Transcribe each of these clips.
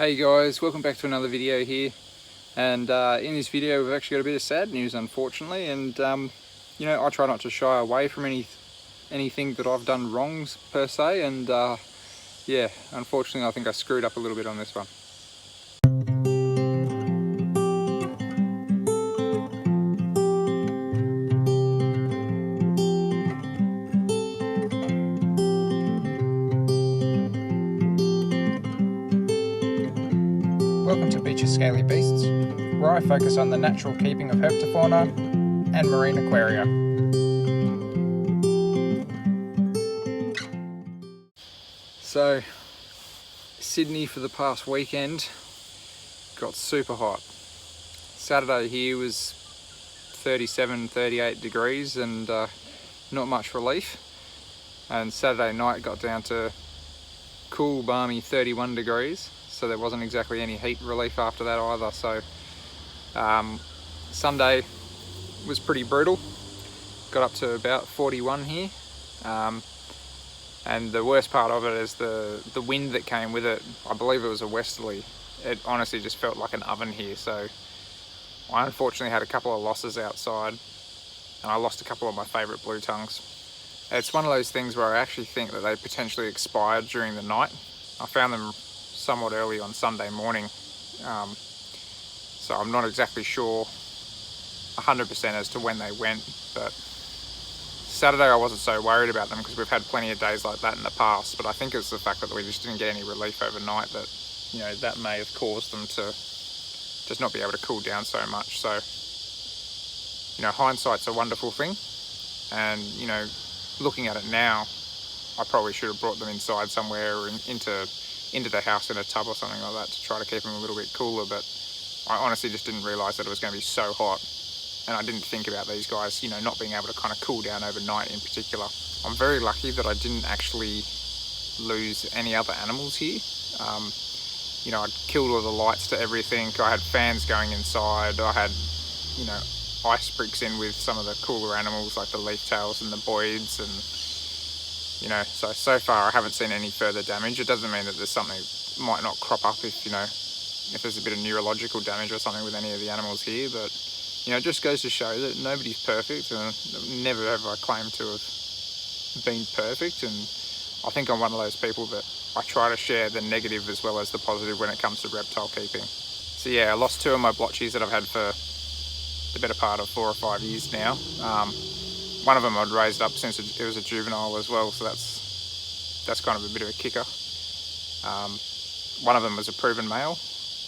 Hey guys, welcome back to another video here, and in this video we've actually got a bit of sad news, unfortunately, and you know, I try not to shy away from anything that I've done wrongs per se, and yeah, unfortunately I think I screwed up a little bit on this one. Welcome to Beach's Scaly Beasts, where I focus on the natural keeping of herpetofauna and marine aquaria. So, Sydney for the past weekend got super hot. Saturday here was 37, 38 degrees and not much relief. And Saturday night got down to cool, balmy 31 degrees. So there wasn't exactly any heat relief after that either. So Sunday was pretty brutal. Got up to about 41 here. And the worst part of it is the wind that came with it. I believe it was a westerly. It honestly just felt like an oven here. So I unfortunately had a couple of losses outside, and I lost a couple of my favourite blue tongues. It's one of those things where I actually think that they potentially expired during the night. I found them somewhat early on Sunday morning, so I'm not exactly sure 100% as to when they went, but Saturday I wasn't so worried about them because we've had plenty of days like that in the past, but I think it's the fact that we just didn't get any relief overnight that, you know, that may have caused them to just not be able to cool down so much. So, you know, hindsight's a wonderful thing, and, you know, looking at it now, I probably should have brought them inside somewhere or into the house in a tub or something like that to try to keep them a little bit cooler, but I honestly just didn't realise that it was going to be so hot, and I didn't think about these guys, you know, not being able to kind of cool down overnight in particular. I'm very lucky that I didn't actually lose any other animals here. You know, I'd killed all the lights to everything. I had fans going inside. I had, you know, ice bricks in with some of the cooler animals like the leaf tails and the boids, and you know, so far I haven't seen any further damage. It doesn't mean that there's something might not crop up if, you know, if there's a bit of neurological damage or something with any of the animals here, but you know, it just goes to show that nobody's perfect, and never have I claimed to have been perfect. And I think I'm one of those people that I try to share the negative as well as the positive when it comes to reptile keeping. So yeah, I lost two of my blotchies that I've had for the better part of 4 or 5 years now. One of them I'd raised up since it was a juvenile as well, so that's kind of a bit of a kicker. One of them was a proven male,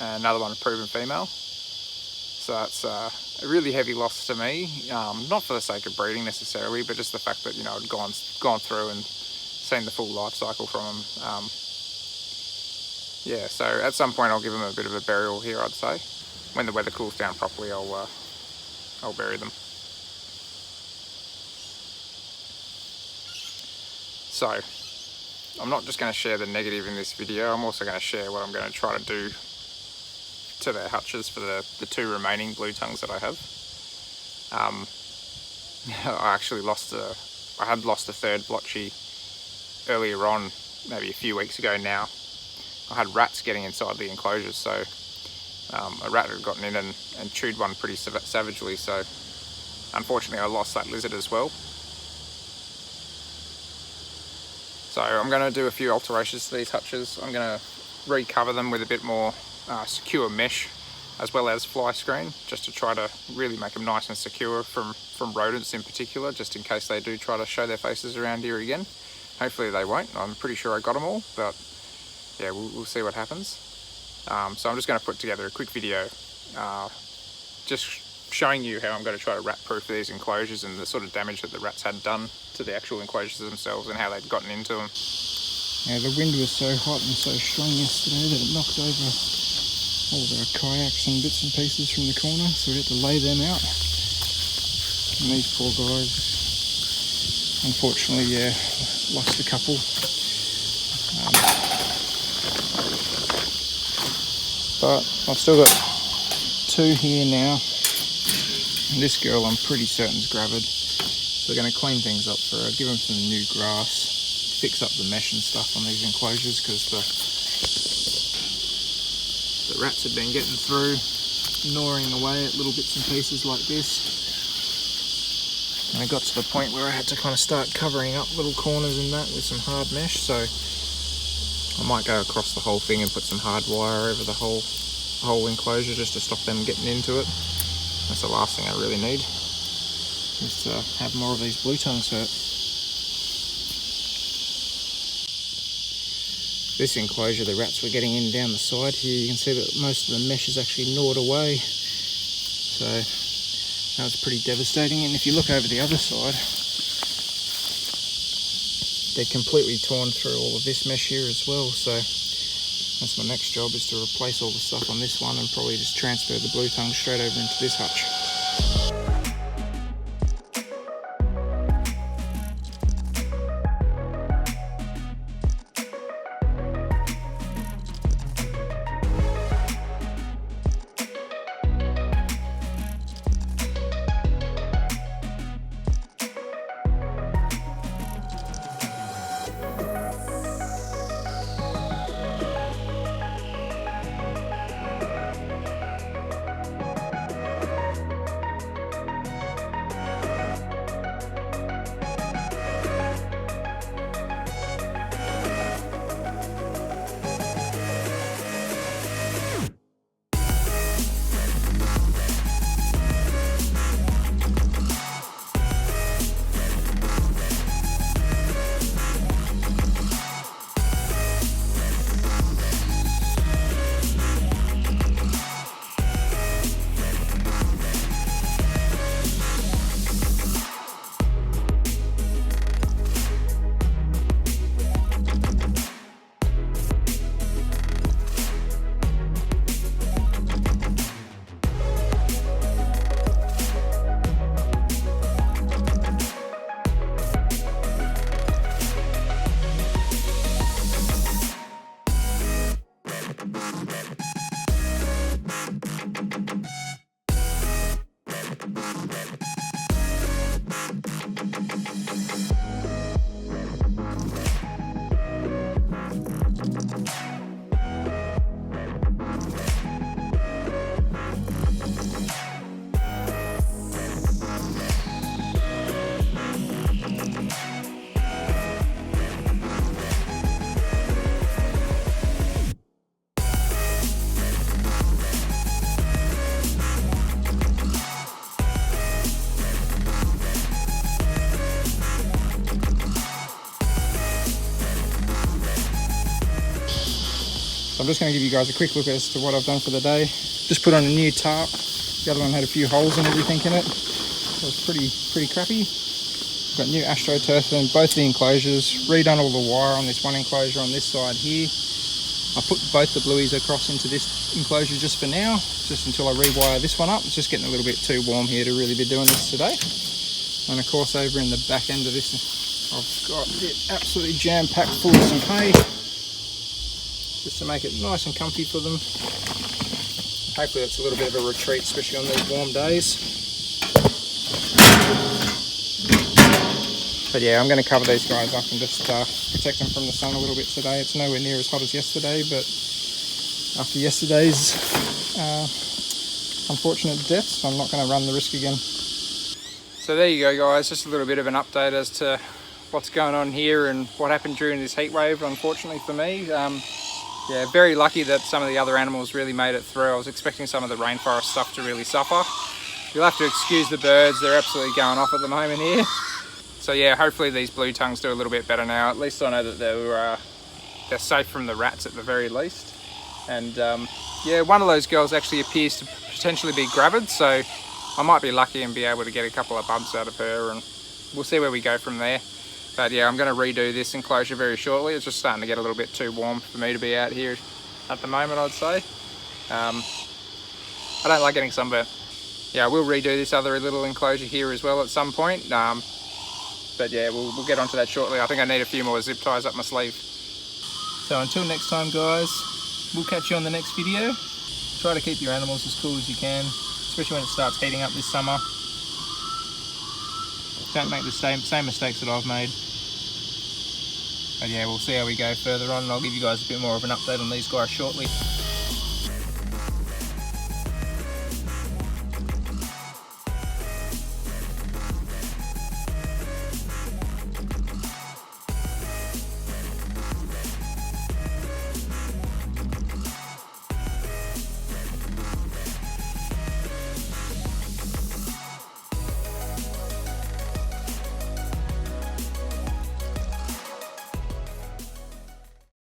and another one a proven female. So that's a really heavy loss to me, not for the sake of breeding necessarily, but just the fact that, you know, I'd gone through and seen the full life cycle from them. Yeah, so at some point I'll give them a bit of a burial here, I'd say. When the weather cools down properly, I'll bury them. So, I'm not just going to share the negative in this video, I'm also going to share what I'm going to try to do to their hutches for the 2 remaining blue tongues that I have. I actually I had lost a third blotchy earlier on, maybe a few weeks ago now. I had rats getting inside the enclosures, so a rat had gotten in and chewed one pretty savagely, so unfortunately I lost that lizard as well. So I'm going to do a few alterations to these hutches. I'm going to recover them with a bit more secure mesh as well as fly screen, just to try to really make them nice and secure from rodents in particular, just in case they do try to show their faces around here again. Hopefully they won't. I'm pretty sure I got them all, but yeah, we'll see what happens. So I'm just going to put together a quick video just showing you how I'm going to try to rat proof these enclosures and the sort of damage that the rats had done to the actual enclosures themselves and how they'd gotten into them. Yeah, the wind was so hot and so strong yesterday that it knocked over all the kayaks and bits and pieces from the corner, so we had to lay them out. And these poor guys, unfortunately, yeah, lost a couple. But I've still got 2 here now. And this girl I'm pretty certain's gravid, so we're going to clean things up for her, give them some new grass, fix up the mesh and stuff on these enclosures, because The rats had been getting through, gnawing away at little bits and pieces like this. And I got to the point where I had to kind of start covering up little corners in that with some hard mesh, so I might go across the whole thing and put some hard wire over the whole enclosure just to stop them getting into it. That's the last thing I really need, is to have more of these blue tongues hurt. This enclosure, the rats were getting in down the side here. You can see that most of the mesh is actually gnawed away, so that was pretty devastating. And if you look over the other side, they're completely torn through all of this mesh here as well. So that's my next job, is to replace all the stuff on this one and probably just transfer the blue tongue straight over into this hutch. So I'm just going to give you guys a quick look as to what I've done for the day. Just put on a new tarp. The other one had a few holes and everything in it. So it's pretty crappy. Got new astroturf in both the enclosures. Redone all the wire on this one enclosure on this side here. I put both the blueies across into this enclosure just for now, just until I rewire this one up. It's just getting a little bit too warm here to really be doing this today. And of course over in the back end of this, I've got it absolutely jam-packed full of some hay, just to make it nice and comfy for them. Hopefully it's a little bit of a retreat, especially on these warm days. But yeah, I'm going to cover these guys up and just protect them from the sun a little bit today. It's nowhere near as hot as yesterday, but after yesterday's unfortunate deaths, I'm not going to run the risk again. So there you go guys, just a little bit of an update as to what's going on here and what happened during this heat wave, unfortunately for me. Yeah, very lucky that some of the other animals really made it through. I was expecting some of the rainforest stuff to really suffer. You'll have to excuse the birds, they're absolutely going off at the moment here. So yeah, hopefully these blue tongues do a little bit better now. At least I know that they're safe from the rats at the very least. And yeah, one of those girls actually appears to potentially be gravid, so I might be lucky and be able to get a couple of bumps out of her, and we'll see where we go from there. But yeah, I'm going to redo this enclosure very shortly. It's just starting to get a little bit too warm for me to be out here at the moment, I'd say. I don't like getting sunburnt. Yeah, I will redo this other little enclosure here as well at some point. But yeah, we'll get onto that shortly. I think I need a few more zip ties up my sleeve. So until next time guys, we'll catch you on the next video. Try to keep your animals as cool as you can, especially when it starts heating up this summer. Don't make the same mistakes that I've made. But yeah, we'll see how we go further on, and I'll give you guys a bit more of an update on these guys shortly.